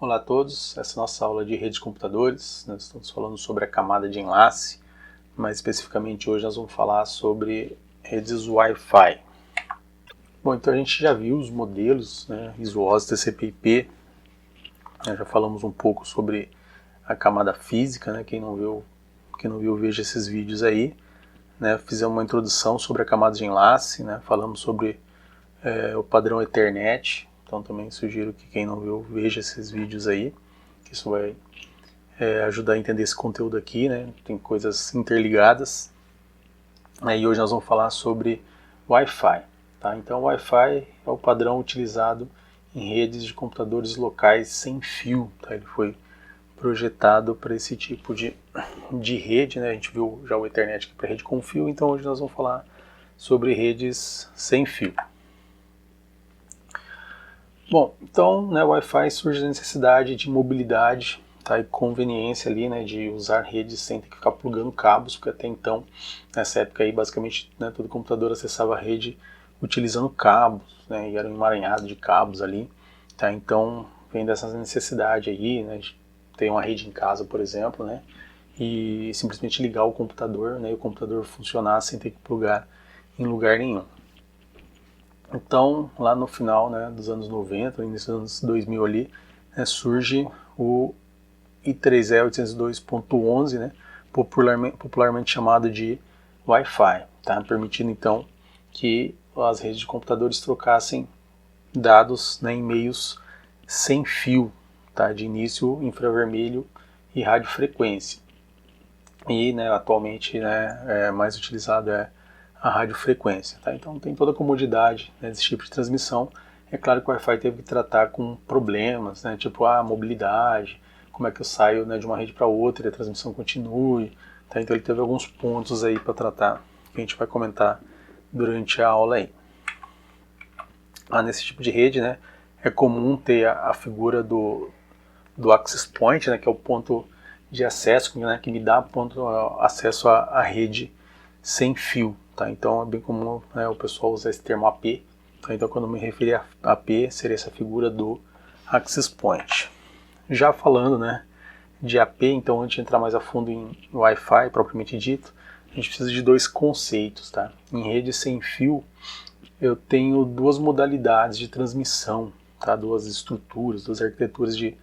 Olá a todos, essa é a nossa aula de rede de computadores. Nós estamos falando sobre a camada de enlace, mais especificamente hoje nós vamos falar sobre redes Wi-Fi. Bom, então a gente já viu os modelos, ISO-OSI, TCP/IP, já falamos um pouco sobre a camada física, quem não viu veja esses vídeos aí. Fizemos uma introdução sobre a camada de enlace, falamos sobre o padrão Ethernet. Então também sugiro que quem não viu veja esses vídeos aí, que isso vai ajudar a entender esse conteúdo aqui, Tem coisas interligadas. E hoje nós vamos falar sobre Wi-Fi. Tá? Então o Wi-Fi é o padrão utilizado em redes de computadores locais sem fio. Tá? Ele foi projetado para esse tipo de rede. A gente viu já o Ethernet aqui para rede com fio, então hoje nós vamos falar sobre redes sem fio. Bom, então, o Wi-Fi surge a necessidade de mobilidade, tá, e conveniência ali, de usar redes sem ter que ficar plugando cabos, porque até então, nessa época aí, basicamente, todo computador acessava a rede utilizando cabos, e era um emaranhado de cabos ali, tá, então vem dessa necessidade aí, de ter uma rede em casa, por exemplo, e simplesmente ligar o computador, e o computador funcionar sem ter que plugar em lugar nenhum. Então, lá no final dos anos 90, início dos anos 2000 ali, surge o I3E 802.11, popularmente chamado de Wi-Fi, tá? Permitindo então que as redes de computadores trocassem dados em meios sem fio, tá? De início infravermelho e radiofrequência. E atualmente mais utilizado é a radiofrequência. Tá? Então tem toda a comodidade desse tipo de transmissão. É claro que o Wi-Fi teve que tratar com problemas, tipo a mobilidade, como é que eu saio de uma rede para outra e a transmissão continue. Tá? Então ele teve alguns pontos aí para tratar, que a gente vai comentar durante a aula aí. Nesse tipo de rede, é comum ter a figura do access point, que é o ponto de acesso, que me dá acesso à rede sem fio. Tá? Então é bem comum o pessoal usar esse termo AP. Tá? Então quando eu me referir a AP, seria essa figura do access point. Já falando de AP, então antes de entrar mais a fundo em Wi-Fi propriamente dito, a gente precisa de dois conceitos. Tá? Em rede sem fio, eu tenho duas modalidades de transmissão, tá? Duas estruturas, duas arquiteturas de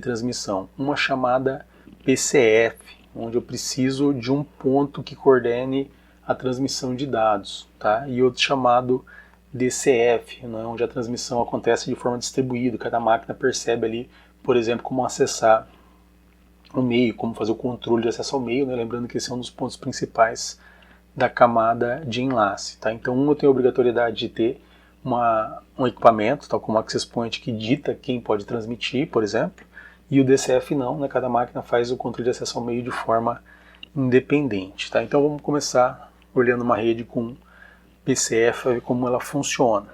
transmissão. Uma chamada PCF, onde eu preciso de um ponto que coordene a transmissão de dados, tá? E outro chamado DCF, onde a transmissão acontece de forma distribuída, cada máquina percebe ali, por exemplo, como acessar o meio, como fazer o controle de acesso ao meio, lembrando que esse é um dos pontos principais da camada de enlace. Tá? Então eu tenho a obrigatoriedade de ter um equipamento, tal como o Access Point, que dita quem pode transmitir, por exemplo, e o DCF não, cada máquina faz o controle de acesso ao meio de forma independente. Tá? Então vamos começar olhando uma rede com PCF, ver como ela funciona.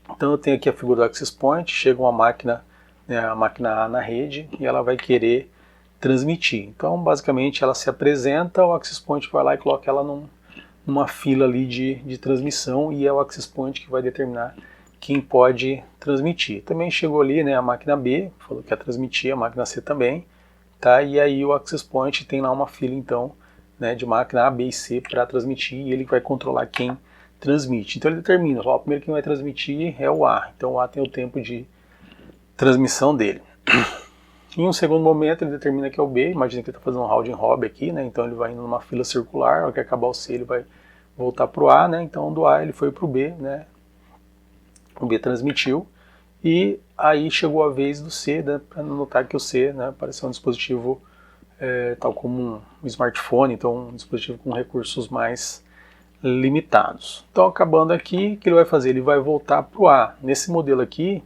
Então eu tenho aqui a figura do Access Point, chega uma máquina, a máquina A na rede, e ela vai querer transmitir. Então basicamente ela se apresenta, o Access Point vai lá e coloca ela numa fila ali de transmissão, e é o Access Point que vai determinar quem pode transmitir. Também chegou ali a máquina B, falou que quer transmitir, a máquina C também, tá? E aí o Access Point tem lá uma fila então de máquina A, B e C para transmitir, e ele vai controlar quem transmite. Então ele determina, primeiro quem vai transmitir é o A, então o A tem o tempo de transmissão dele. Em um segundo momento ele determina que é o B, imagina que ele está fazendo um round and robin aqui, então ele vai indo numa fila circular, ao que acabar o C ele vai voltar para o A, então do A ele foi para o B, o B transmitiu, e aí chegou a vez do C, para notar que o C pareceu um dispositivo tal como um smartphone, então um dispositivo com recursos mais limitados. Então acabando aqui, o que ele vai fazer? Ele vai voltar para o A. Nesse modelo aqui,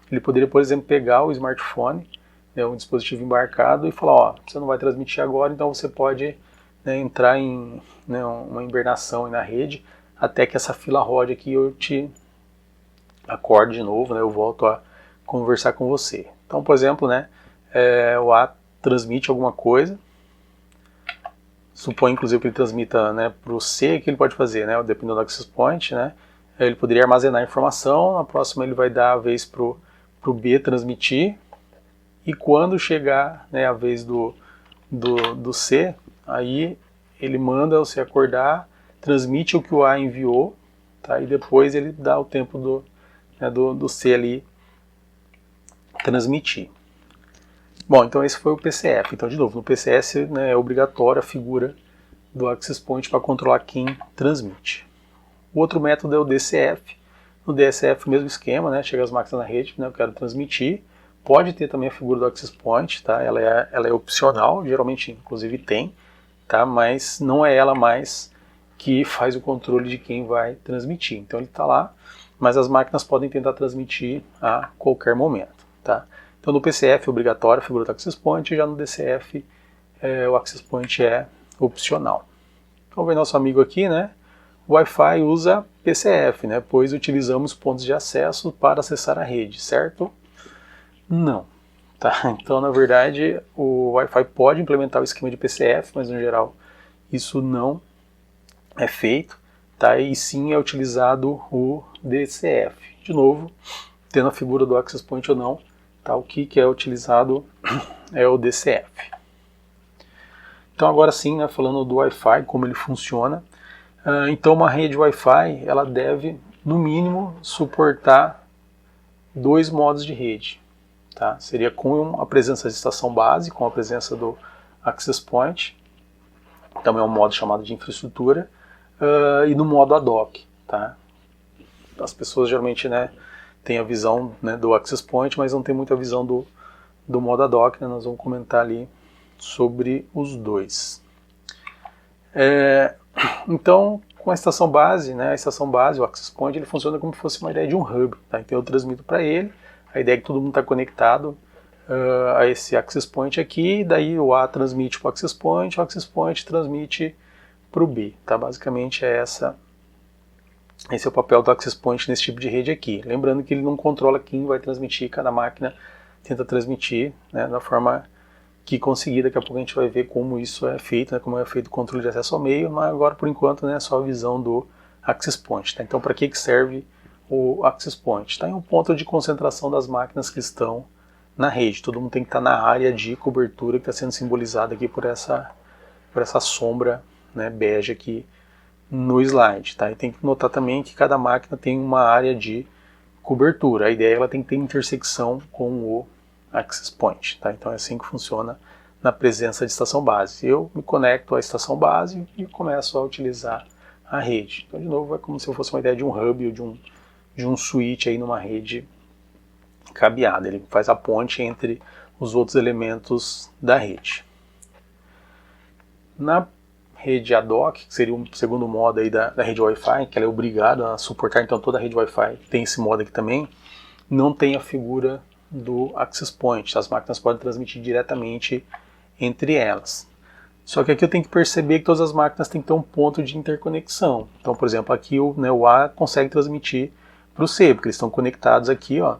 ele poderia, por exemplo, pegar o smartphone, um dispositivo embarcado, e falar, você não vai transmitir agora, então você pode entrar em uma hibernação na rede, até que essa fila rode aqui e eu te acorde de novo, eu volto a conversar com você. Então, por exemplo, o A transmite alguma coisa, supõe inclusive que ele transmita para o C, o que ele pode fazer, dependendo do access point, ele poderia armazenar informação, na próxima ele vai dar a vez para o B transmitir, e quando chegar, né, a vez do C, aí ele manda você acordar, transmite o que o A enviou, tá? E depois ele dá o tempo do C ali transmitir. Bom, então esse foi o PCF. Então, de novo, no PCS, né, é obrigatória a figura do Access Point para controlar quem transmite. O outro método é o DCF. No DCF, o mesmo esquema, né? Chega as máquinas na rede, né? Eu quero transmitir. Pode ter também a figura do Access Point, tá? Ela é opcional, geralmente, inclusive, tem, tá? Mas não é ela mais que faz o controle de quem vai transmitir. Então ele está lá, mas as máquinas podem tentar transmitir a qualquer momento, tá? Então no PCF é obrigatório a figura do Access Point, já no DCF o Access Point é opcional. Então vem nosso amigo aqui, né? O Wi-Fi usa PCF, né? Pois utilizamos pontos de acesso para acessar a rede, certo? Não. Tá? Então, na verdade, o Wi-Fi pode implementar o esquema de PCF, mas no geral isso não é feito, tá? E sim é utilizado o DCF. De novo, tendo a figura do Access Point ou não, tá? O que é utilizado é o DCF. Então agora sim, né, falando do Wi-Fi, como ele funciona. Então uma rede Wi-Fi ela deve, no mínimo, suportar 2 modos de rede. Tá? Seria com a presença de estação base, com a presença do Access Point, também é um modo chamado de infraestrutura, e no modo ad hoc. Tá? As pessoas geralmente, né, têm a visão, né, do Access Point, mas não tem muita visão do modo ad hoc, né? Nós vamos comentar ali sobre os dois. Então, com a estação base, né, o Access Point, ele funciona como se fosse uma ideia de um hub. Tá? Então eu transmito para ele, a ideia é que todo mundo está conectado a esse Access Point aqui, daí o A transmite para o Access Point, o Access Point transmite para o B. Tá? Basicamente esse é o papel do Access Point nesse tipo de rede aqui. Lembrando que ele não controla quem vai transmitir, cada máquina tenta transmitir, né, da forma que conseguir. Daqui a pouco a gente vai ver como isso é feito, né, como é feito o controle de acesso ao meio, mas agora por enquanto, né, é só a visão do Access Point. Tá? Então para que serve o Access Point? Está em um ponto de concentração das máquinas que estão na rede. Todo mundo tem que estar na área de cobertura que está sendo simbolizada aqui por essa sombra, né, bege aqui no slide. Tá? E tem que notar também que cada máquina tem uma área de cobertura. A ideia é que ela tem que ter intersecção com o Access Point. Tá? Então é assim que funciona na presença de estação base. Eu me conecto à estação base e começo a utilizar a rede. Então, de novo, é como se fosse uma ideia de um hub ou de um switch aí numa rede cabeada. Ele faz a ponte entre os outros elementos da rede. Na rede ad hoc, que seria o segundo modo aí da rede Wi-Fi, que ela é obrigada a suportar, então toda a rede Wi-Fi tem esse modo aqui também, não tem a figura do Access Point. As máquinas podem transmitir diretamente entre elas. Só que aqui eu tenho que perceber que todas as máquinas têm que ter um ponto de interconexão. Então, por exemplo, aqui o A consegue transmitir para o C, porque eles estão conectados aqui, ó.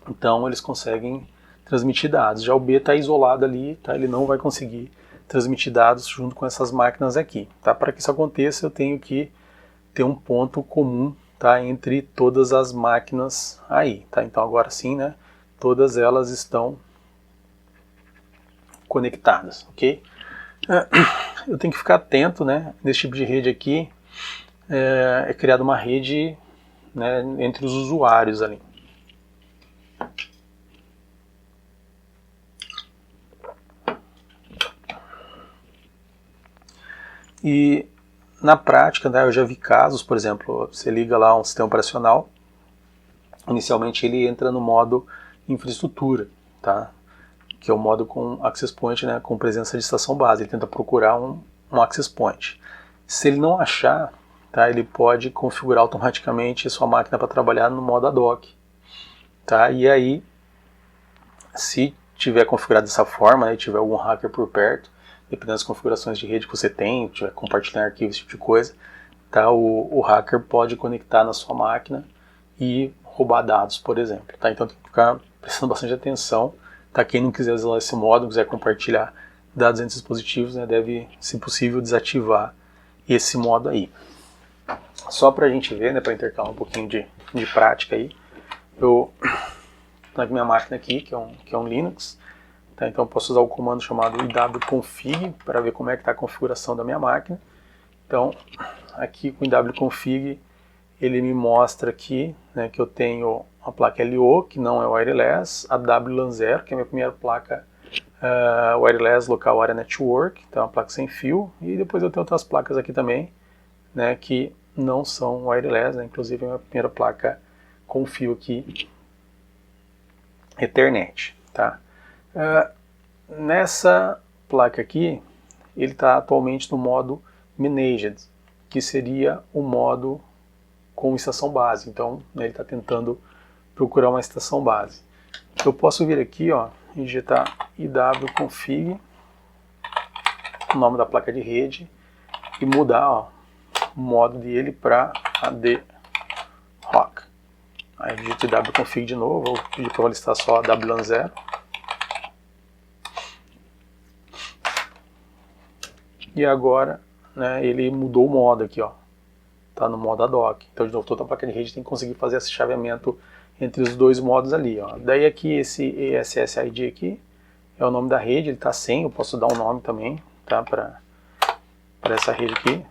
Então eles conseguem transmitir dados. Já o B está isolado ali, tá? Ele não vai conseguir transmitir dados junto com essas máquinas aqui. Tá? Para que isso aconteça, eu tenho que ter um ponto comum, tá, entre todas as máquinas aí. Tá? Então agora sim, né, todas elas estão conectadas, ok? Eu tenho que ficar atento, né, nesse tipo de rede aqui. É criada uma rede, né, entre os usuários ali. E na prática, né, eu já vi casos, por exemplo, você liga lá um sistema operacional, inicialmente ele entra no modo infraestrutura, tá? Que é o modo com Access Point, né, com presença de estação base. Ele tenta procurar um Access Point. Se ele não achar, tá, ele pode configurar automaticamente a sua máquina para trabalhar no modo ad hoc. Tá? E aí, se tiver configurado dessa forma, né, tiver algum hacker por perto, dependendo das configurações de rede que você tem, tiver compartilhando arquivos, esse tipo de coisa, tá, o hacker pode conectar na sua máquina e roubar dados, por exemplo. Tá? Então tem que ficar prestando bastante atenção. Tá? Quem não quiser usar esse modo, não quiser compartilhar dados entre dispositivos, né, deve, se possível, desativar esse modo aí. Só para a gente ver, né, para intercalar um pouquinho de prática aí, eu na minha máquina aqui, que é um Linux. Tá? Então eu posso usar o comando chamado iwconfig para ver como é que está a configuração da minha máquina. Então aqui com o iwconfig ele me mostra aqui, né, que eu tenho a placa LO, que não é wireless, a WLAN0, que é a minha primeira placa wireless local area network, então é uma placa sem fio, e depois eu tenho outras placas aqui também, né, que não são wireless, né, inclusive a minha primeira placa com fio aqui, Ethernet. Tá? Nessa placa aqui, ele está atualmente no modo Managed, que seria o modo com estação base. Então, né, ele está tentando procurar uma estação base. Eu posso vir aqui, ó, e digitar iwconfig, o nome da placa de rede, e mudar, ó, o modo dele para AD Rock. Aí eu digito iwconfig de novo, vou pedir para listar só a WLAN0. E agora, né, ele mudou o modo aqui, ó. Tá no modo ad hoc. Então, de novo, toda a placa de rede tem que conseguir fazer esse chaveamento entre os dois modos ali, ó. Daí aqui esse ESSID aqui é o nome da rede, ele está sem, eu posso dar um nome também, tá, para essa rede aqui.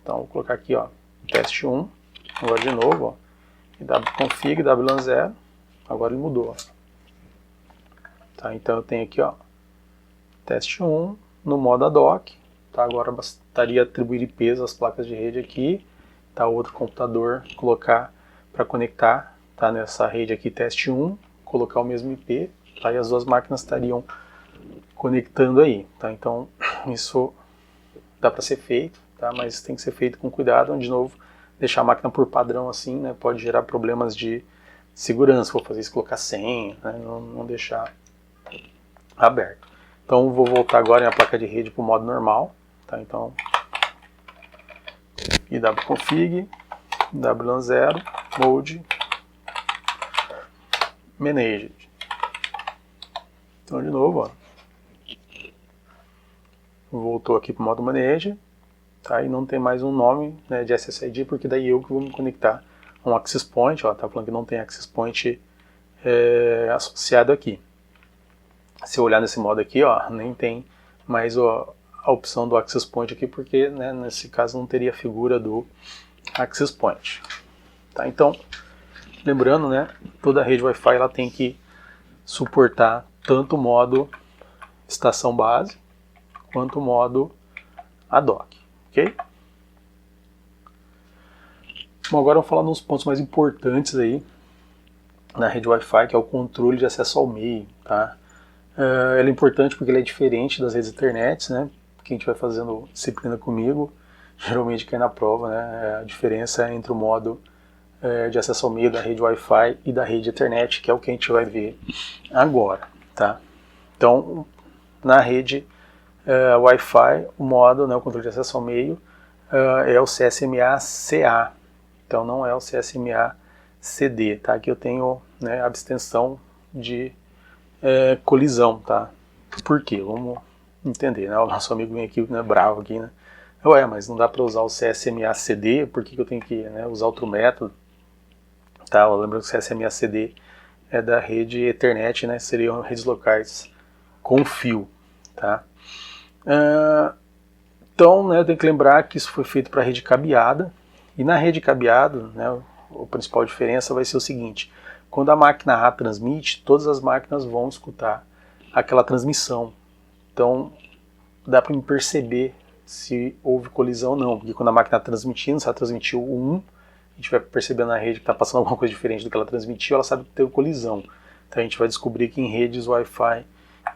Então vou colocar aqui, ó, teste 1, agora de novo, ó, iwconfig, WLAN0, agora ele mudou, ó. Tá, então eu tenho aqui, ó, teste 1 no modo ad hoc, tá, agora bastaria atribuir IPs às placas de rede aqui, tá, outro computador colocar para conectar, tá, nessa rede aqui teste 1, colocar o mesmo IP, tá, e as duas máquinas estariam conectando aí, tá, então isso dá para ser feito, tá, mas tem que ser feito com cuidado, de novo, deixar a máquina por padrão assim, né, pode gerar problemas de segurança, vou fazer isso, colocar senha, né, não deixar aberto. Então vou voltar agora na placa de rede para o modo normal, tá, então iwconfig, WLAN0, mode, managed. Então de novo, ó, voltou aqui para o modo managed, tá, e não tem mais um nome, né, de SSID, porque daí eu que vou me conectar a um access point, ó, tá falando que não tem access point associado aqui. Se eu olhar nesse modo aqui, ó, nem tem mais a opção do access point aqui, porque, né, nesse caso não teria a figura do access point. Tá, então, lembrando, né, toda rede Wi-Fi ela tem que suportar tanto o modo estação base quanto o modo ad hoc, ok? Bom, agora eu vou falar nos pontos mais importantes aí na rede Wi-Fi, que é o controle de acesso ao meio, tá? Ele é importante porque ele é diferente das redes Ethernet, né? Quem estiver fazendo disciplina comigo, geralmente cai na prova, né? A diferença entre o modo de acesso ao meio da rede Wi-Fi e da rede Ethernet, que é o que a gente vai ver agora, tá? Então, na rede Wi-Fi, o modo, né, o controle de acesso ao meio, é o CSMA-CA, então não é o CSMA-CD, tá? Aqui eu tenho, né, abstenção de colisão, tá? Por quê? Vamos entender, né? O nosso amigo vem aqui, né, bravo aqui, né? Ué, mas não dá para usar o CSMA-CD, por que eu tenho que, né, usar outro método? Tá, lembrando que o CSMA-CD é da rede Ethernet, né? Seriam redes locais com fio, tá? Então, né, eu tenho que lembrar que isso foi feito para a rede cabeada, e na rede cabeada, né, a principal diferença vai ser o seguinte: quando a máquina A transmite, todas as máquinas vão escutar aquela transmissão. Então, dá para me perceber se houve colisão ou não, porque quando a máquina está transmitindo, se ela transmitiu 1, a gente vai perceber na rede que está passando alguma coisa diferente do que ela transmitiu, ela sabe que teve colisão. Então a gente vai descobrir que em redes Wi-Fi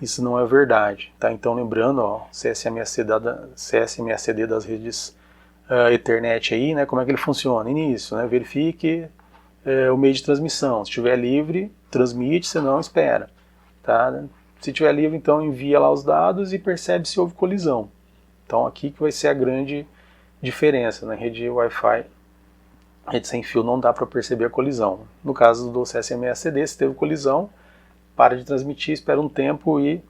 isso não é verdade. Tá? Então lembrando, ó, CSMA-CD das redes Ethernet aí, né, como é que ele funciona? Início, né, verifique o meio de transmissão. Se estiver livre, transmite, se não, espera. Tá? Se estiver livre, então envia lá os dados e percebe se houve colisão. Então aqui que vai ser a grande diferença. Na rede Wi-Fi, rede sem fio, não dá para perceber a colisão. No caso do CSMA-CD, se teve colisão, para de transmitir, espera um tempo e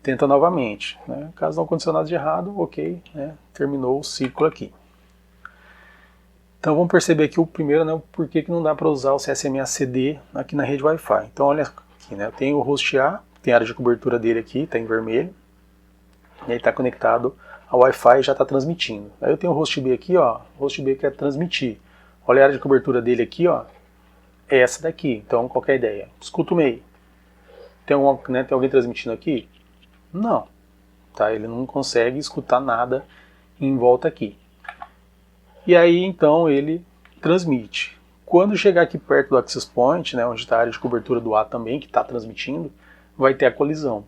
tenta novamente. Né? Caso não aconteceu nada de errado, ok, né? Terminou o ciclo aqui. Então vamos perceber aqui o primeiro, né, por que não dá para usar o CSMA-CD aqui na rede Wi-Fi. Então olha aqui, né, eu tenho o host A, tem a área de cobertura dele aqui, está em vermelho, e aí está conectado ao Wi-Fi e já está transmitindo. Aí eu tenho o host B aqui, ó, o host B quer transmitir. Olha a área de cobertura dele aqui, ó, é essa daqui. Então qualquer ideia, escuta o meio. Tem alguém transmitindo aqui? Não, tá? Ele não consegue escutar nada em volta aqui. E aí então ele transmite. Quando chegar aqui perto do access point, né, onde está a área de cobertura do A também, que está transmitindo, vai ter a colisão.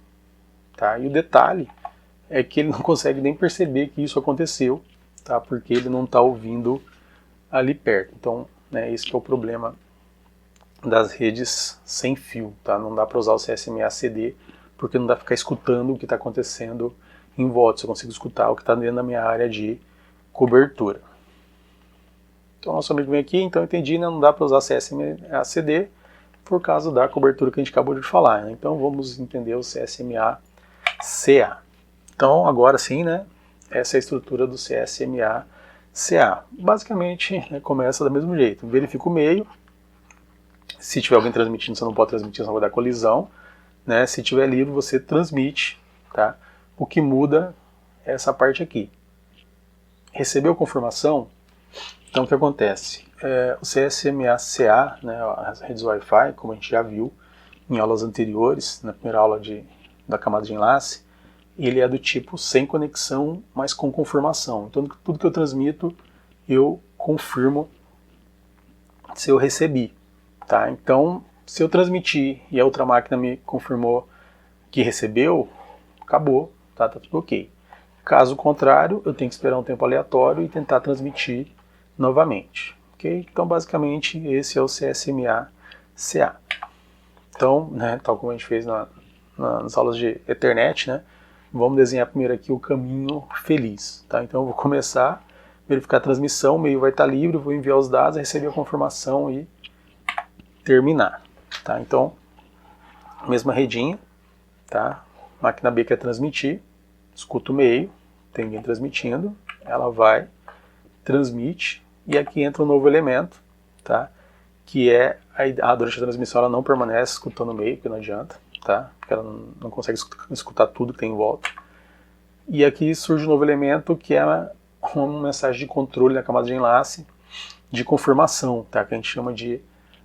Tá? E o detalhe é que ele não consegue nem perceber que isso aconteceu, tá? Porque ele não está ouvindo ali perto. Então, né, esse que é o problema das redes sem fio. Tá? Não dá para usar o CSMA-CD, porque não dá para ficar escutando o que está acontecendo em volta. Eu consigo escutar o que está dentro da minha área de cobertura. Então, nosso amigo vem aqui, então entendi, né? Não dá para usar CSMA-CD por causa da cobertura que a gente acabou de falar. Né? Então, vamos entender o CSMA-CA. Então, agora sim, né? Essa é a estrutura do CSMA-CA. Basicamente, né, começa do mesmo jeito. Verifica o meio. Se tiver alguém transmitindo, você não pode transmitir, senão vai dar colisão. Né? Se tiver livre, você transmite. Tá? O que muda é essa parte aqui. Recebeu confirmação? Então o que acontece? O CSMA-CA, né, as redes Wi-Fi, como a gente já viu em aulas anteriores, na primeira aula da camada de enlace, ele é do tipo sem conexão, mas com confirmação. Então tudo que eu transmito, eu confirmo se eu recebi. Tá? Então, se eu transmitir e a outra máquina me confirmou que recebeu, acabou, tá tudo ok. Caso contrário, eu tenho que esperar um tempo aleatório e tentar transmitir novamente. Okay? Então, basicamente, esse é o CSMA-CA. Então, né, tal como a gente fez nas aulas de Ethernet, né, vamos desenhar primeiro aqui o caminho feliz. Tá? Então, eu vou começar, verificar a transmissão, o meio vai estar livre, vou enviar os dados, receber a confirmação e terminar. Tá? Então, mesma redinha, tá? Máquina B quer transmitir, escuta o meio, tem alguém transmitindo, ela vai, transmite, e aqui entra um novo elemento, tá? Que é durante a transmissão ela não permanece escutando o meio, porque não adianta, tá? Porque ela não consegue escutar tudo que tem em volta. E aqui surge um novo elemento que é uma mensagem de controle na camada de enlace de confirmação, tá? Que a gente chama de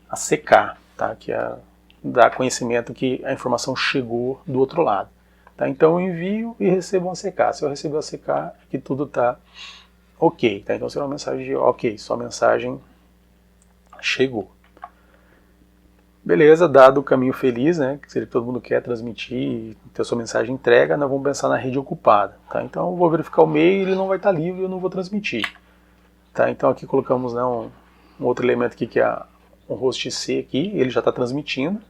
ACK, tá? Que é dar conhecimento que a informação chegou do outro lado. Tá? Então eu envio e recebo um ACK. Se eu receber o ACK, aqui tudo está ok. Tá? Então será uma mensagem de ok, sua mensagem chegou. Beleza, dado o caminho feliz, né, que todo mundo quer transmitir, ter a sua mensagem entrega, nós vamos pensar na rede ocupada. Tá? Então eu vou verificar o meio, ele não vai estar livre, eu não vou transmitir. Tá? Então aqui colocamos, né, um outro elemento aqui que é um host C aqui, ele já está transmitindo.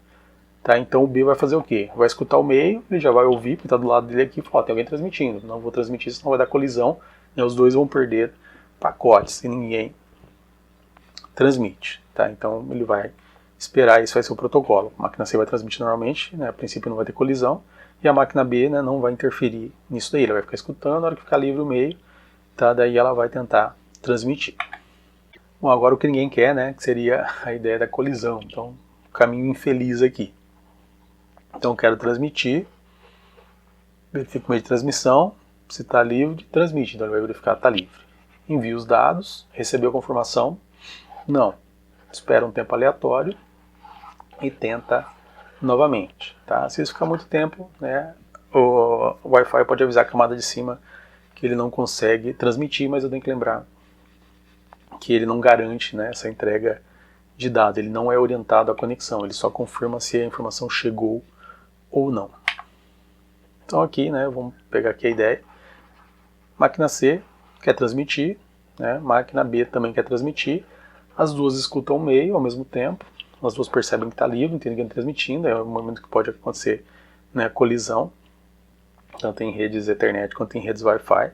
Tá? Então o B vai fazer o quê? Vai escutar o meio, ele já vai ouvir, porque está do lado dele aqui, e fala, tem alguém transmitindo, não vou transmitir, senão vai dar colisão, né, os dois vão perder pacotes se ninguém transmite. Tá? Então ele vai esperar, isso vai ser o protocolo. A máquina C vai transmitir normalmente, né, a princípio não vai ter colisão, e a máquina B, né, não vai interferir nisso daí, ela vai ficar escutando, na hora que ficar livre o meio, tá, daí ela vai tentar transmitir. Bom, agora o que ninguém quer, né, que seria a ideia da colisão, então caminho infeliz aqui. Então eu quero transmitir, verifico o meio de transmissão, se está livre, transmite, então ele vai verificar que está livre. Envia os dados, recebeu a confirmação, não, espera um tempo aleatório e tenta novamente. Tá? Se isso ficar muito tempo, né, o Wi-Fi pode avisar a camada de cima que ele não consegue transmitir, mas eu tenho que lembrar que ele não garante, né, essa entrega de dados, ele não é orientado à conexão, ele só confirma se a informação chegou ou não. Então aqui, né, vamos pegar aqui a ideia. Máquina C quer transmitir, né, máquina B também quer transmitir, as duas escutam o meio ao mesmo tempo, as duas percebem que está livre, não tem ninguém transmitindo, é um momento que pode acontecer, né, colisão, tanto em redes Ethernet quanto em redes Wi-Fi.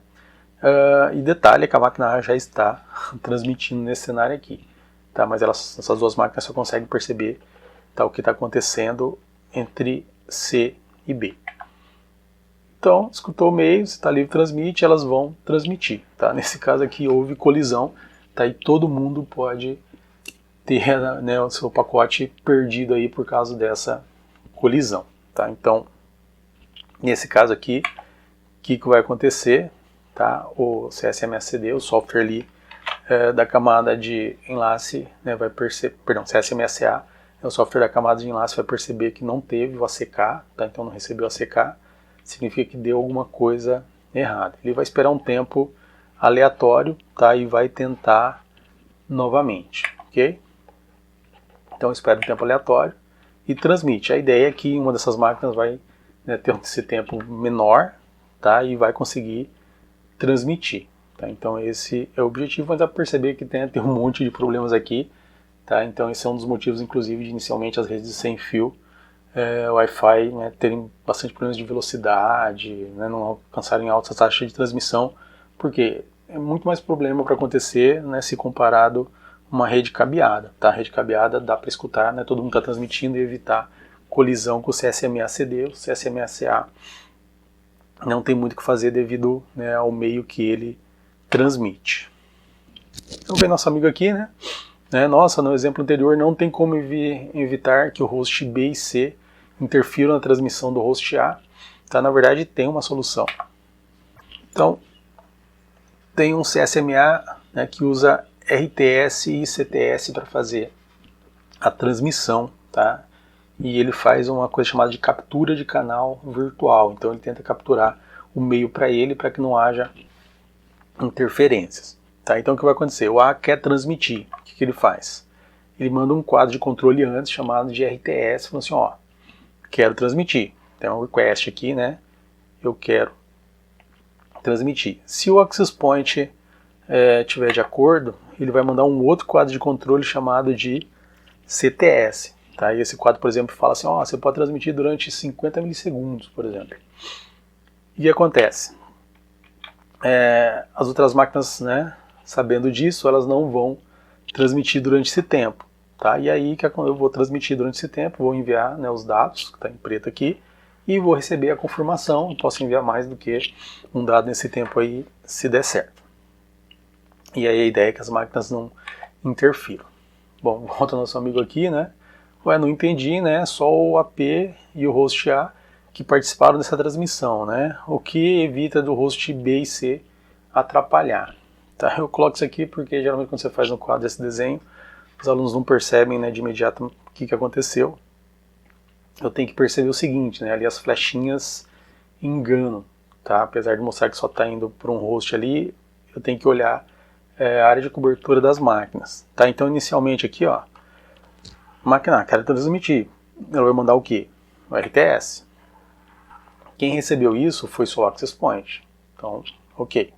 E detalhe é que a máquina A já está transmitindo nesse cenário aqui, tá? Mas essas duas máquinas só conseguem perceber, tá, o que está acontecendo entre C e B. Então, escutou o meio, se está livre, transmite, elas vão transmitir. Tá? Nesse caso aqui houve colisão, tá? E todo mundo pode ter, né, o seu pacote perdido aí por causa dessa colisão, tá? Então, nesse caso aqui, o que vai acontecer, tá? O CSMA-CD, o software ali da camada de enlace, né, vai perceber, perdão, CSMA-CA, o software da camada de enlace vai perceber que não teve o ACK, tá? Então não recebeu o ACK, significa que deu alguma coisa errada. Ele vai esperar um tempo aleatório, tá? E vai tentar novamente, ok? Então espera um tempo aleatório e transmite. A ideia é que uma dessas máquinas vai, né, ter esse tempo menor, tá? E vai conseguir transmitir. Tá? Então esse é o objetivo, mas dá para perceber que tem um monte de problemas aqui. Tá? Então esse é um dos motivos, inclusive, de inicialmente as redes sem fio Wi-Fi, né, terem bastante problemas de velocidade, né, não alcançarem altas taxas de transmissão, porque é muito mais problema para acontecer, né, se comparado a uma rede cabeada. Tá? A rede cabeada dá para escutar, né, todo mundo está transmitindo e evitar colisão com o CSMA-CD, o CSMA-CA não tem muito o que fazer devido, né, ao meio que ele transmite. Então vem nosso amigo aqui, né? Nossa, no exemplo anterior não tem como evitar que o host B e C interfiram na transmissão do host A. Tá? Na verdade tem uma solução. Então tem um CSMA, né, que usa RTS e CTS para fazer a transmissão, tá? E ele faz uma coisa chamada de captura de canal virtual. Então ele tenta capturar o meio para ele, para que não haja interferências. Tá? Então o que vai acontecer? O A quer transmitir. O que ele faz? Ele manda um quadro de controle antes chamado de RTS, falando assim, ó, quero transmitir. Tem um request aqui, né? Eu quero transmitir. Se o access point tiver de acordo, ele vai mandar um outro quadro de controle chamado de CTS. Tá? E esse quadro, por exemplo, fala assim, ó, você pode transmitir durante 50 milissegundos, por exemplo. E o que acontece? As outras máquinas, né, sabendo disso, elas não vão transmitir durante esse tempo. Tá? E aí que eu vou transmitir durante esse tempo, vou enviar, né, os dados, que está em preto aqui, e vou receber a confirmação. Posso enviar mais do que um dado nesse tempo aí, se der certo. E aí a ideia é que as máquinas não interfiram. Bom, volta ao nosso amigo aqui, né? Ué, não entendi, né? Só o AP e o host A que participaram dessa transmissão, né? O que evita do host B e C atrapalhar. Tá? Eu coloco isso aqui porque geralmente quando você faz no quadro esse desenho, os alunos não percebem, né, de imediato o que aconteceu. Eu tenho que perceber o seguinte, né? Ali as flechinhas enganam, tá? Apesar de mostrar que só está indo para um host ali, eu tenho que olhar a área de cobertura das máquinas. Tá? Então inicialmente aqui, ó, máquina A, quero transmitir. Ela vai mandar o quê? O RTS. Quem recebeu isso foi só o access point. Então, ok.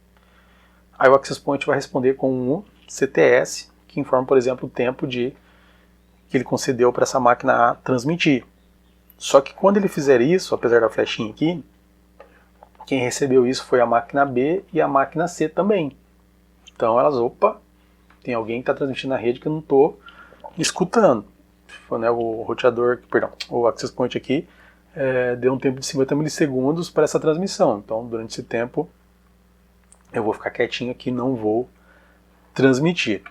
Aí o access point vai responder com um CTS, que informa, por exemplo, o tempo que ele concedeu para essa máquina A transmitir. Só que quando ele fizer isso, apesar da flechinha aqui, quem recebeu isso foi a máquina B e a máquina C também. Então elas, opa, tem alguém que está transmitindo na rede que eu não estou escutando. Né, o roteador, perdão, o access point aqui deu um tempo de 50 milissegundos para essa transmissão. Então durante esse tempo eu vou ficar quietinho aqui, não vou transmitir.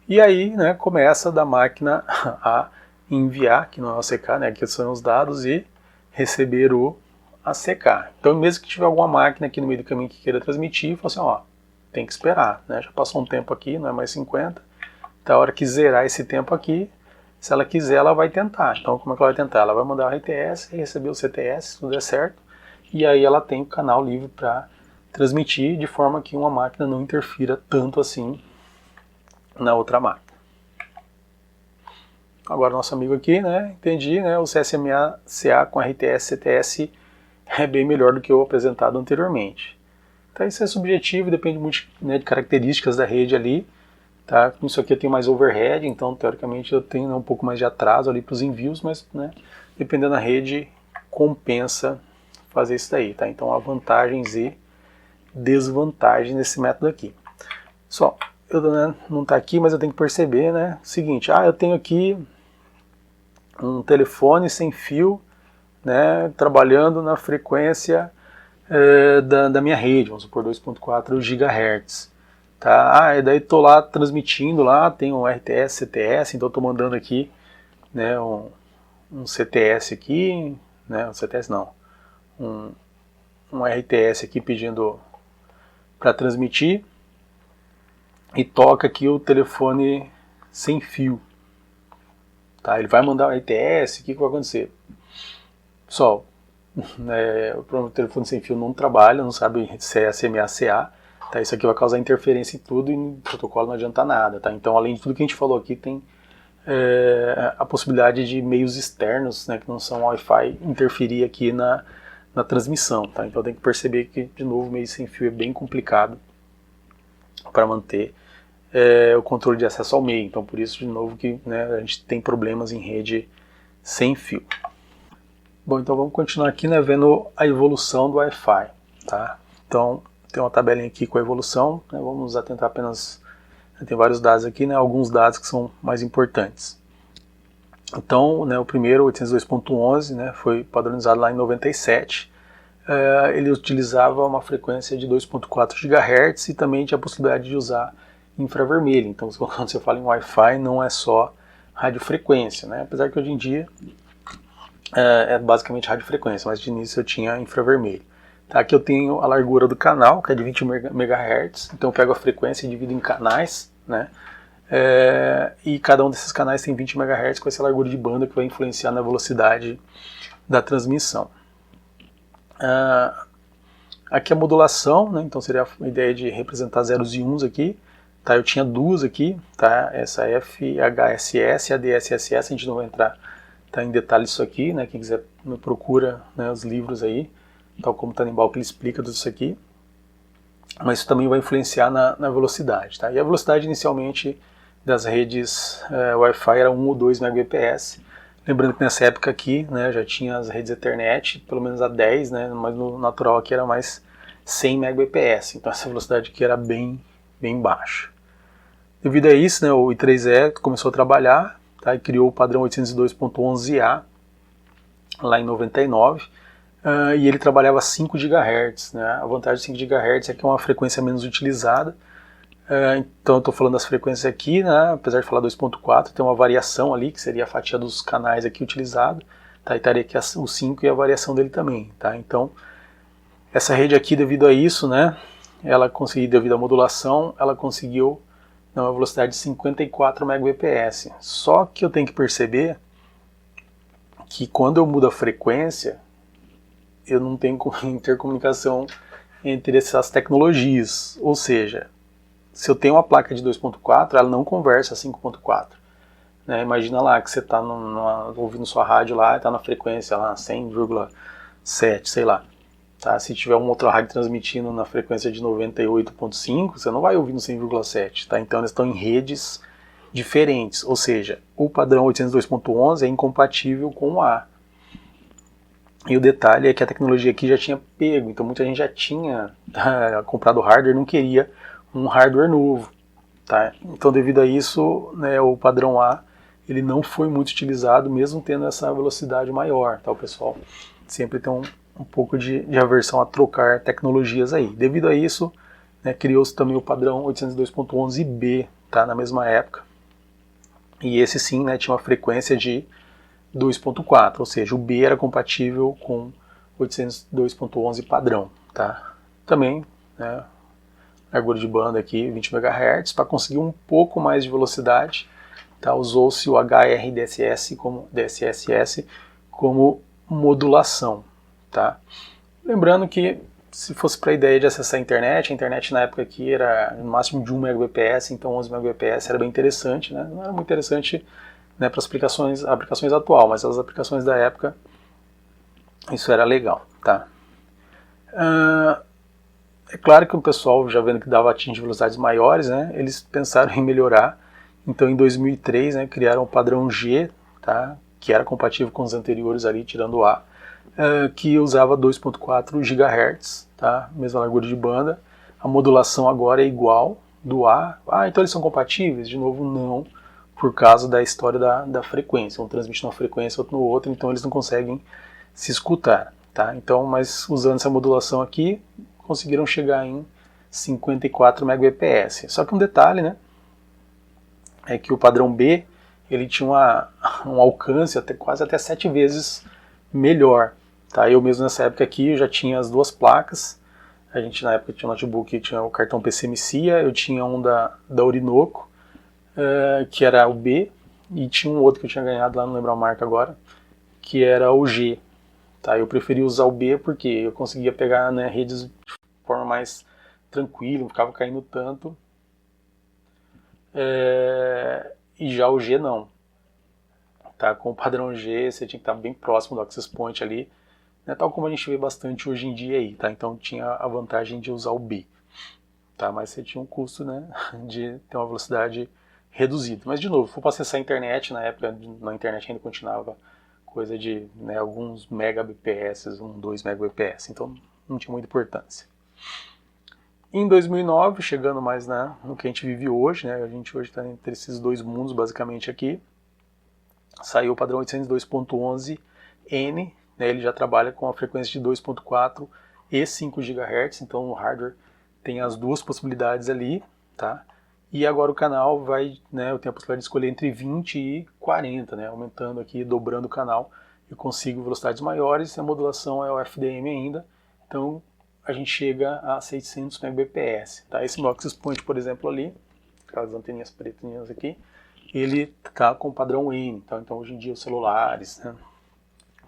E aí, né, começa da máquina a enviar, que não é o ACK, né, aqui são os dados, e receber o ACK. Então mesmo que tiver alguma máquina aqui no meio do caminho que queira transmitir, fala assim, ó, tem que esperar, né, já passou um tempo aqui, não é mais 50, então a hora que zerar esse tempo aqui, se ela quiser, ela vai tentar. Então como é que ela vai tentar? Ela vai mandar o RTS, receber o CTS, se tudo der certo, e aí ela tem o canal livre para transmitir de forma que uma máquina não interfira tanto assim na outra máquina. Agora nosso amigo aqui, né, entendi, né, o CSMA-CA com RTS e CTS é bem melhor do que o apresentado anteriormente. Então isso é subjetivo, depende muito, né, de características da rede ali. Tá? Com isso aqui eu tenho mais overhead, então teoricamente eu tenho, né, um pouco mais de atraso ali para os envios, mas, né, dependendo da rede compensa fazer isso daí. Tá? Então há vantagens e desvantagens nesse método aqui. Só, eu, né, não está aqui, mas eu tenho que perceber, né, o seguinte, eu tenho aqui um telefone sem fio, né, trabalhando na frequência da minha rede, vamos supor 2.4 GHz. tá? E daí tô lá transmitindo lá, tem um RTS, CTS, então tô mandando aqui, né, um CTS aqui, né, um CTS não, um RTS aqui pedindo para transmitir, e toca aqui o telefone sem fio, tá? Ele vai mandar o RTS, o que vai acontecer? Pessoal, o problema do telefone sem fio não trabalha, não sabe se é SMA, CA, tá? Isso aqui vai causar interferência em tudo e no protocolo não adianta nada, tá? Então, além de tudo que a gente falou aqui, tem a possibilidade de meios externos, né, que não são Wi-Fi, interferir aqui na transmissão, tá? Então tem que perceber que, de novo, o meio sem fio é bem complicado para manter o controle de acesso ao meio. Então, por isso, de novo, que, né, a gente tem problemas em rede sem fio. Bom, então vamos continuar aqui, né, vendo a evolução do Wi-Fi, tá? Então, tem uma tabelinha aqui com a evolução, né, vamos nos atentar apenas, tem vários dados aqui, né, alguns dados que são mais importantes. Então, né, o primeiro, 802.11, né, foi padronizado lá em 97, ele utilizava uma frequência de 2.4 GHz e também tinha a possibilidade de usar infravermelho. Então, quando você fala em Wi-Fi, não é só radiofrequência, né? Apesar que hoje em dia é basicamente radiofrequência, mas de início eu tinha infravermelho. Tá, aqui eu tenho a largura do canal, que é de 20 MHz, então eu pego a frequência e divido em canais, né? E cada um desses canais tem 20 MHz com essa largura de banda que vai influenciar na velocidade da transmissão. Aqui a modulação, né? Então seria a ideia de representar zeros e uns aqui. Tá, eu tinha duas aqui, tá? Essa FHSS e a DSSS, a gente não vai entrar em detalhes isso aqui, né? Quem quiser me procura, né, os livros aí, tal como o Tannenbaum, que ele explica tudo isso aqui. Mas isso também vai influenciar na velocidade, tá? E a velocidade inicialmente das redes Wi-Fi era 1 ou 2 Mbps. Lembrando que nessa época aqui, né, já tinha as redes Ethernet, pelo menos a 10, né, mas no natural aqui era mais 100 Mbps. Então essa velocidade aqui era bem baixa. Devido a isso, né, o I3E começou a trabalhar, tá, e criou o padrão 802.11a lá em 99, e ele trabalhava 5 GHz. Né? A vantagem de 5 GHz é que é uma frequência menos utilizada. Então eu estou falando das frequências aqui, né, apesar de falar 2.4, tem uma variação ali, que seria a fatia dos canais aqui utilizado, tá, e estaria aqui o 5 e a variação dele também. Tá? Então, essa rede aqui, devido a isso, né, ela conseguiu, devido à modulação, ela conseguiu uma velocidade de 54 Mbps. Só que eu tenho que perceber que quando eu mudo a frequência, eu não tenho intercomunicação entre essas tecnologias. Ou seja, se eu tenho uma placa de 2.4, ela não conversa a 5.4. Né? Imagina lá que você está ouvindo sua rádio lá e está na frequência lá 100,7, sei lá. Tá? Se tiver um outro rádio transmitindo na frequência de 98.5, você não vai ouvir no 100,7. Tá? Então eles estão em redes diferentes. Ou seja, o padrão 802.11 é incompatível com o A. E o detalhe é que a tecnologia aqui já tinha pego. Então muita gente já tinha comprado hardware, não queria um hardware novo. Tá? Então devido a isso, né, o padrão A ele não foi muito utilizado, mesmo tendo essa velocidade maior. Tá? O pessoal sempre tem um pouco de aversão a trocar tecnologias aí. Devido a isso, né, criou-se também o padrão 802.11b, tá, na mesma época. E esse sim, né, tinha uma frequência de 2.4, ou seja, o B era compatível com 802.11 padrão. Tá? Também, né, largura de banda aqui, 20 MHz, para conseguir um pouco mais de velocidade, tá, usou-se o HRDSS como DSSS como modulação. Tá? Lembrando que se fosse para a ideia de acessar a internet na época aqui era no máximo de 1 Mbps, então 11 Mbps era bem interessante, né? Não era muito interessante, né, para as aplicações atuais, mas as aplicações da época isso era legal. Tá? É claro que o pessoal, já vendo que dava atingir velocidades maiores, né, eles pensaram em melhorar, então em 2003, né, criaram o padrão G, tá, que era compatível com os anteriores ali, tirando o A, que usava 2.4 GHz, tá? Mesma largura de banda. A modulação agora é igual do A. Então eles são compatíveis? De novo, não, por causa da história da frequência. Um transmite numa frequência, outro no outro, então eles não conseguem se escutar. Tá? Então, mas usando essa modulação aqui, conseguiram chegar em 54 Mbps. Só que um detalhe, né, é que o padrão B ele tinha um alcance quase até 7 vezes melhor. Tá? Eu mesmo nessa época aqui eu já tinha as duas placas. A gente na época tinha um notebook, tinha o cartão PC Micia, eu tinha um da Orinoco, que era o B, e tinha um outro que eu tinha ganhado lá, não lembro a marca agora, que era o G. Tá? Eu preferi usar o B porque eu conseguia pegar, né, redes de forma mais tranquila, não ficava caindo tanto. E já o G não. Tá? Com o padrão G você tinha que estar bem próximo do access point ali, né, tal como a gente vê bastante hoje em dia aí, tá? Então tinha a vantagem de usar o B, tá? Mas você tinha um custo, né, de ter uma velocidade reduzida. Mas de novo, se for acessar a internet, na época na internet ainda continuava coisa de, né, alguns megabps, 2 megabps, então não tinha muita importância. Em 2009, chegando mais, né, no que a gente vive hoje, né, a gente hoje está entre esses dois mundos basicamente aqui, saiu o padrão 802.11n, né, ele já trabalha com a frequência de 2.4 e 5 GHz, então o hardware tem as duas possibilidades ali, tá? E agora o canal vai, né, eu tenho a possibilidade de escolher entre 20 e 40, né, aumentando aqui, dobrando o canal, eu consigo velocidades maiores, a modulação é o FDM ainda, então a gente chega a 600 Mbps, tá? Esse meu access point, por exemplo, ali, aquelas anteninhas pretinhas aqui, ele está com o padrão N, tá? Então hoje em dia os celulares, né,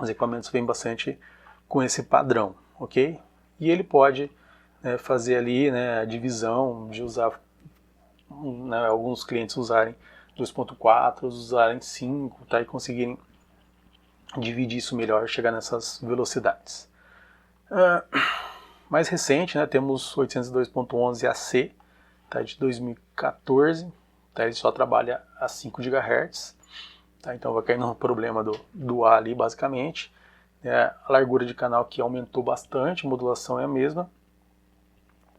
os equipamentos vêm bastante com esse padrão, ok? E ele pode, né, fazer ali, né, a divisão de usar, né, alguns clientes usarem 2.4, usarem 5, tá, e conseguirem dividir isso melhor, chegar nessas velocidades. Mais recente, né, temos 802.11ac, tá, de 2014, tá, ele só trabalha a 5 GHz, tá, então vai cair no problema do A ali basicamente. A largura de canal aqui aumentou bastante, a modulação é a mesma,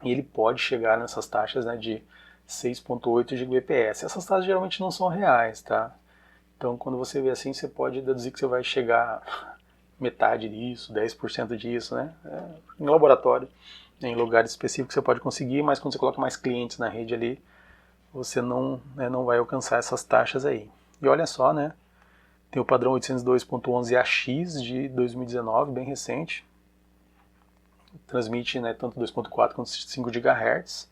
e ele pode chegar nessas taxas, né, de 6.8 Gbps. Essas taxas geralmente não são reais, tá? Então quando você vê assim, você pode deduzir que você vai chegar metade disso, 10% disso, né? Em laboratório, em lugares específicos você pode conseguir, mas quando você coloca mais clientes na rede ali, você não, né, não vai alcançar essas taxas aí. E olha só, né? Tem o padrão 802.11ax de 2019, bem recente. Transmite, né, tanto 2.4 quanto 5 GHz.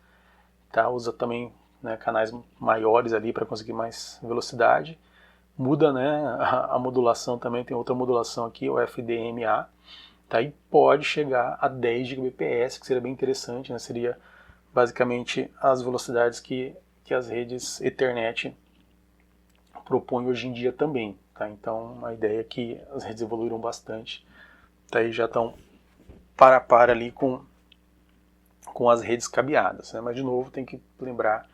Tá? Usa também, né, canais maiores ali para conseguir mais velocidade. Muda, né, a modulação também, tem outra modulação aqui, o FDMA. Tá? E pode chegar a 10 Gbps, que seria bem interessante, né? Seria basicamente as velocidades que as redes Ethernet propõem hoje em dia também. Tá? Então a ideia é que as redes evoluíram bastante, tá? E já estão para ali com as redes cabeadas, né? Mas de novo tem que lembrar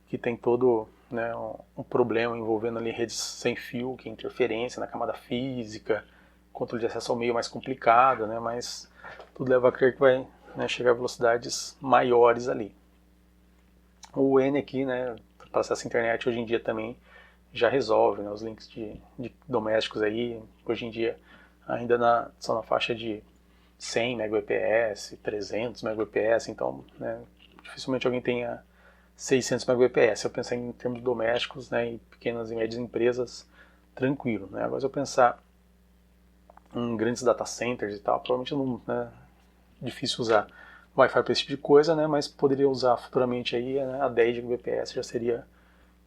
que tem todo, né, um problema envolvendo ali redes sem fio, que é interferência na camada física, controle de acesso ao meio mais complicado, né? Mas tudo leva a crer que vai, né, chegar a velocidades maiores ali. O N aqui, né, para acesso à internet hoje em dia também já resolve, né, os links de domésticos aí, hoje em dia ainda são na faixa de 100 Mbps, 300 Mbps, então, né, dificilmente alguém tenha 600 Mbps. Se eu pensar em termos domésticos, né, em pequenas e médias empresas, tranquilo, né. Agora se eu pensar em grandes data centers e tal, provavelmente não, né, difícil usar Wi-Fi para esse tipo de coisa, né, mas poderia usar futuramente aí, né, a 10 Gbps já seria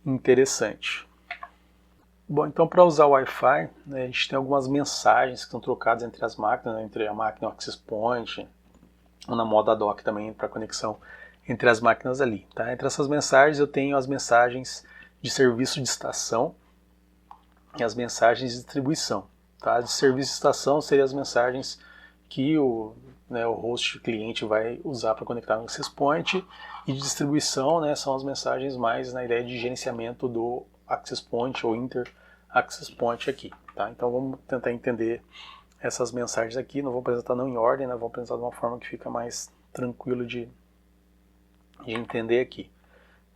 interessante. Bom, então para usar o Wi-Fi, né, a gente tem algumas mensagens que são trocadas entre as máquinas, né, entre a máquina e o access point, ou na moda dock também para conexão entre as máquinas ali. Tá? Entre essas mensagens eu tenho as mensagens de serviço de estação e as mensagens de distribuição. Tá? De serviço de estação seriam as mensagens que o host cliente vai usar para conectar no access point, e de distribuição, né, são as mensagens mais na ideia de gerenciamento do access point ou inter access point aqui. Tá? Então vamos tentar entender essas mensagens aqui, não vou apresentar não em ordem, né, vou apresentar de uma forma que fica mais tranquilo de entender aqui.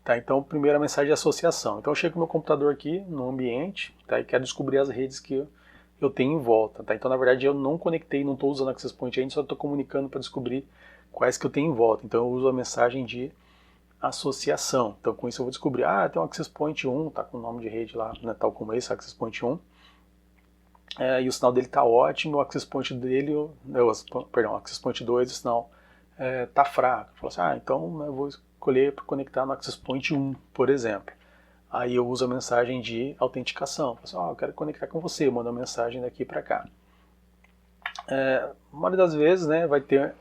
Tá? Então primeira mensagem de associação. Então eu chego no meu computador aqui, no ambiente, tá, e quero descobrir as redes que eu tenho em volta. Tá? Então na verdade eu não conectei, não estou usando access point ainda, só estou comunicando para descobrir quais que eu tenho em volta. Então eu uso a mensagem de associação. Então com isso eu vou descobrir, tem um Access Point 1, tá com o nome de rede lá, né, tal como esse, Access Point 1. E o sinal dele tá ótimo, o Access Point dele, o Access Point 2, o sinal tá fraco. Eu falo assim, então eu vou escolher para conectar no Access Point 1, por exemplo. Aí eu uso a mensagem de autenticação. Eu falo assim, eu quero conectar com você, eu mando a mensagem daqui para cá. A maioria das vezes, né, vai ter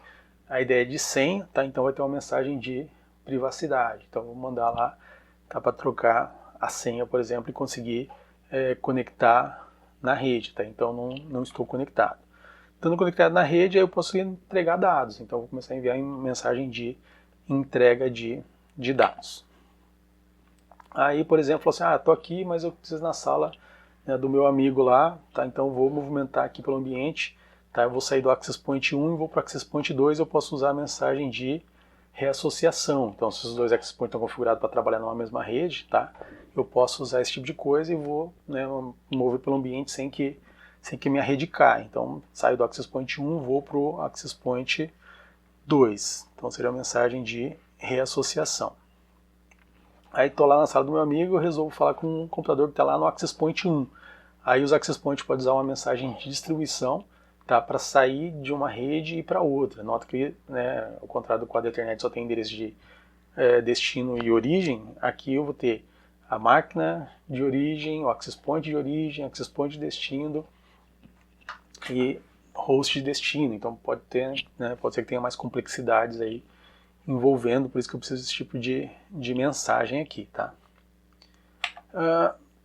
a ideia de senha, tá? Então vai ter uma mensagem de privacidade. Então eu vou mandar lá, tá, para trocar a senha, por exemplo, e conseguir conectar na rede, tá? Então não estou conectado. Estando conectado na rede, aí eu posso entregar dados. Então eu vou começar a enviar mensagem de entrega de dados. Aí, por exemplo, assim, tô aqui, mas eu preciso ir na sala, né, do meu amigo lá, tá? Então eu vou movimentar aqui pelo ambiente, tá? Eu vou sair do Access Point 1 e vou para o Access Point 2, eu posso usar a mensagem de reassociação. Então, se os dois Access Points estão configurados para trabalhar numa mesma rede, tá? Eu posso usar esse tipo de coisa e vou, né, mover pelo ambiente sem que minha rede caia. Então, saio do Access Point 1, vou para o Access Point 2. Então, seria a mensagem de reassociação. Aí estou lá na sala do meu amigo, eu resolvo falar com um computador que está lá no Access Point 1. Aí os Access Point podem usar uma mensagem de distribuição, tá, para sair de uma rede e ir para outra. Nota que, né, ao contrário do quadro Ethernet só tem endereço de destino e origem, aqui eu vou ter a máquina de origem, o Access Point de origem, Access Point de destino e host de destino. Então pode ter, né, pode ser que tenha mais complexidades aí envolvendo, por isso que eu preciso desse tipo de mensagem aqui, tá?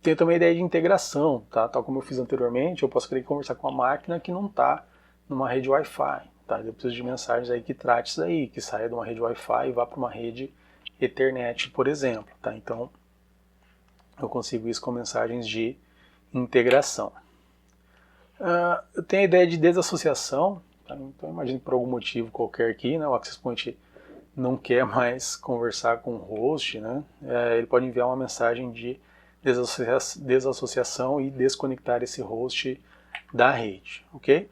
Tem também a ideia de integração, tá? Tal como eu fiz anteriormente, eu posso querer conversar com uma máquina que não está numa rede Wi-Fi, tá? Eu preciso de mensagens aí que trate isso aí, que saia de uma rede Wi-Fi e vá para uma rede Ethernet, por exemplo, tá? Então eu consigo isso com mensagens de integração. Eu tenho a ideia de desassociação, tá? Então imagine que por algum motivo qualquer aqui, né, o Access Point não quer mais conversar com o host, né? Ele pode enviar uma mensagem de desassociação e desconectar esse host da rede, ok?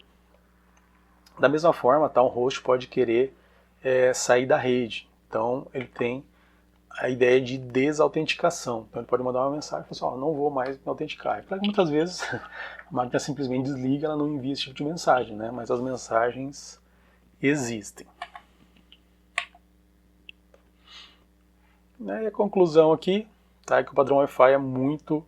Da mesma forma, tá, um host pode querer sair da rede, então ele tem a ideia de desautenticação. Então ele pode mandar uma mensagem e falar assim, não vou mais me autenticar. Claro que muitas vezes a máquina simplesmente desliga, ela não envia esse tipo de mensagem, né? Mas as mensagens existem. E a conclusão aqui, tá, é que o padrão Wi-Fi é muito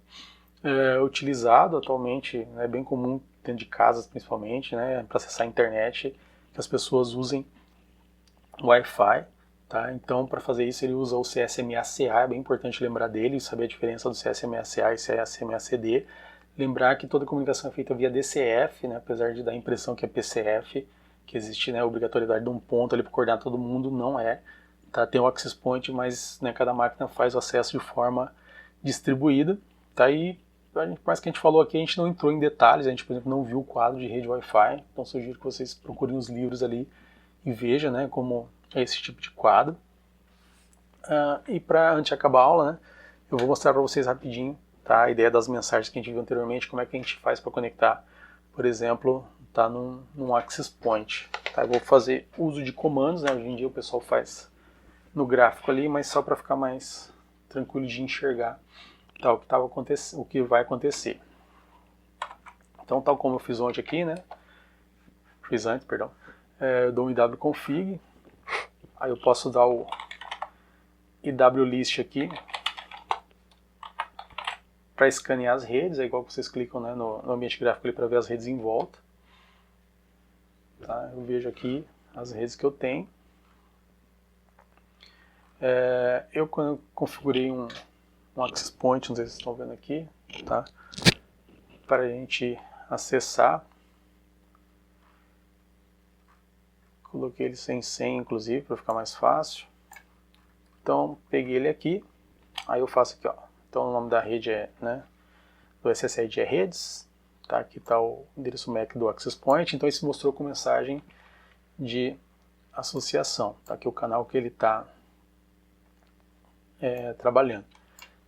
utilizado atualmente, é bem comum dentro de casas principalmente, né, para acessar a internet, que as pessoas usem Wi-Fi. Tá? Então, para fazer isso, ele usa o CSMA-CA, é bem importante lembrar dele e saber a diferença do CSMA-CA e CSMA-CD. Lembrar que toda comunicação é feita via DCF, né, apesar de dar a impressão que é PCF, que existe, né, a obrigatoriedade de um ponto ali para coordenar todo mundo, não é. Tá? Tem o Access Point, mas, né, cada máquina faz o acesso de forma distribuída. Tá? E, por mais que a gente falou aqui, a gente não entrou em detalhes, a gente, por exemplo, não viu o quadro de rede Wi-Fi, então sugiro que vocês procurem os livros ali e vejam, né, como é esse tipo de quadro. E para antes de acabar a aula, né, eu vou mostrar para vocês rapidinho, tá, a ideia das mensagens que a gente viu anteriormente, como é que a gente faz para conectar, por exemplo, tá, num Access Point. Tá? Eu vou fazer uso de comandos, né, hoje em dia o pessoal faz no gráfico ali, mas só para ficar mais tranquilo de enxergar, tá, o que vai acontecer. Então, tal como eu fiz ontem aqui, né, eu dou um iwconfig, aí eu posso dar o iwlist aqui para escanear as redes, é igual que vocês clicam, né, no ambiente gráfico para ver as redes em volta. Tá? Eu vejo aqui as redes que eu tenho. Eu configurei um Access Point, não sei se vocês estão vendo aqui, tá? Para a gente acessar. Coloquei ele sem senha, inclusive, para ficar mais fácil. Então, peguei ele aqui. Aí eu faço aqui, ó. Então, o nome da rede do SSID é redes. Tá? Aqui está o endereço MAC do Access Point. Então, isso mostrou com mensagem de associação. Tá? Aqui o canal que ele está trabalhando.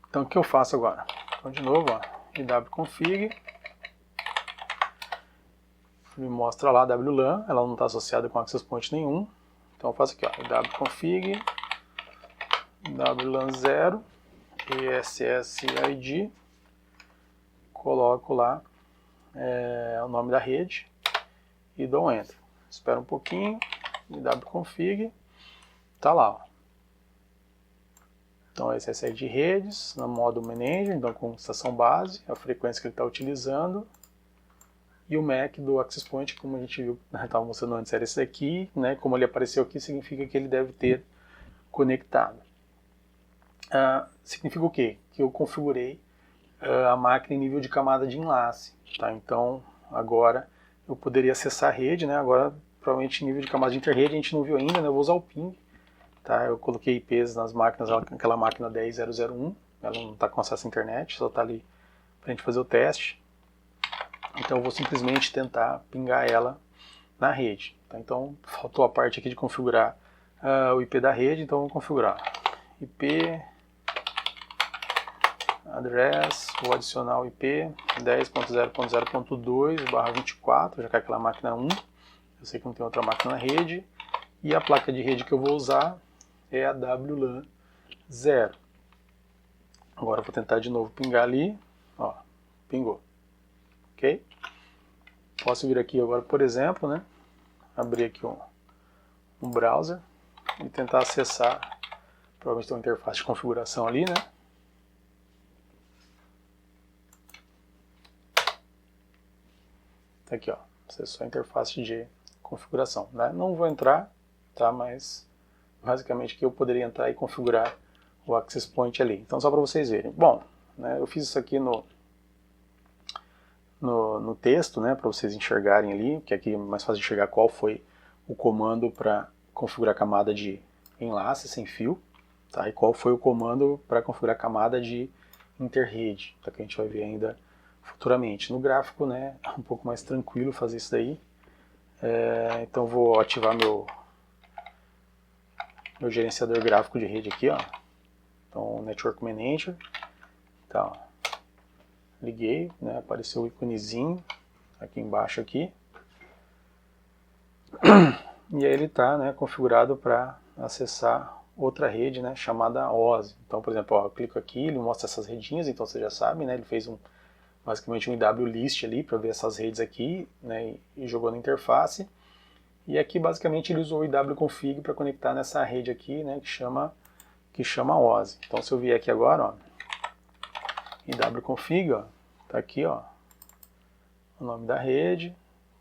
Então, o que eu faço agora? Então, de novo, ó, iwconfig. Me mostra lá a WLAN, ela não está associada com Access Point nenhum, Então eu faço aqui, ó, wconfig wlan 0 ESSID, coloco lá o nome da rede e dou um Enter. Espera um pouquinho, wconfig, tá lá, ó. Então esse é a série de redes, no modo Manager, então com estação base, a frequência que ele está utilizando, e o MAC do Access Point, como a gente viu, estava mostrando antes, era esse daqui, né? Como ele apareceu aqui, significa que ele deve ter conectado. Significa o quê? Que eu configurei a máquina em nível de camada de enlace, tá? Então agora eu poderia acessar a rede, né? Agora provavelmente nível de camada de interrede a gente não viu ainda, né? Eu vou usar o ping. Tá, eu coloquei IPs nas máquinas, aquela máquina 10001, ela não está com acesso à internet, só está ali para a gente fazer o teste. Então eu vou simplesmente tentar pingar ela na rede. Tá? Então faltou a parte aqui de configurar o IP da rede, então vamos configurar IP address, vou adicionar o IP 10.0.0.2/24, já que é aquela máquina 1, eu sei que não tem outra máquina na rede, e a placa de rede que eu vou usar é a WLAN 0. Agora eu vou tentar de novo pingar ali, ó, pingou, ok? Posso vir aqui agora, por exemplo, né, abrir aqui um browser e tentar acessar, provavelmente tem uma interface de configuração ali, né? Tá aqui, ó, acessou a interface de configuração, né? Não vou entrar, tá, mas basicamente que eu poderia entrar e configurar o Access Point ali. Então só para vocês verem. Bom, né, eu fiz isso aqui no texto, né, para vocês enxergarem ali, que aqui é mais fácil de enxergar qual foi o comando para configurar a camada de enlace sem fio, tá, e qual foi o comando para configurar a camada de interrede, tá, que a gente vai ver ainda futuramente. No gráfico, né, é um pouco mais tranquilo fazer isso daí. Então vou ativar meu gerenciador gráfico de rede aqui, ó. Então, Network Manager. Tá, ó. Liguei, né? Apareceu o íconezinho aqui embaixo aqui. E aí ele está, né, configurado para acessar outra rede, né, chamada OSI. Então, por exemplo, ó, eu clico aqui, ele mostra essas redinhas, então você já sabe, né? Ele fez basicamente um IW list ali para ver essas redes aqui, né, e jogou na interface. E aqui basicamente ele usou o iwconfig para conectar nessa rede aqui, né, que chama OSI. Então se eu vier aqui agora, ó, iwconfig, ó, tá aqui, ó, o nome da rede,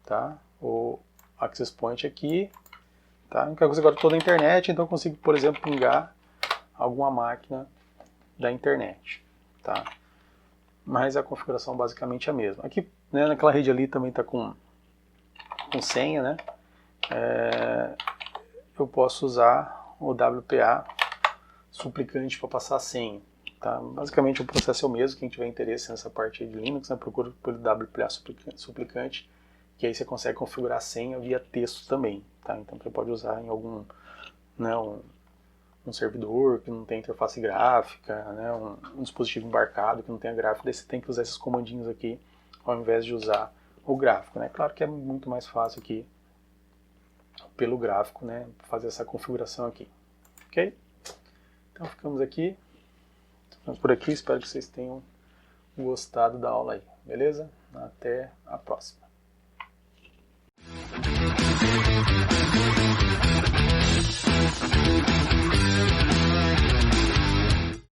tá, o access point aqui, tá. A única coisa agora, estou na internet, então eu consigo, por exemplo, pingar alguma máquina da internet, tá. Mas a configuração basicamente é a mesma. Aqui, né, naquela rede ali também está com senha, né. Eu posso usar o WPA suplicante para passar a senha. Tá? Basicamente o processo é o mesmo, quem tiver interesse nessa parte de Linux, né, procura pelo WPA suplicante, que aí você consegue configurar a senha via texto também. Tá? Então você pode usar em algum, né, um servidor que não tem interface gráfica, né, um dispositivo embarcado que não tem a gráfica, daí você tem que usar esses comandinhos aqui ao invés de usar o gráfico. Né? Claro que é muito mais fácil aqui pelo gráfico, né, fazer essa configuração aqui, ok? Então ficamos aqui, por aqui, espero que vocês tenham gostado da aula aí, beleza? Até a próxima.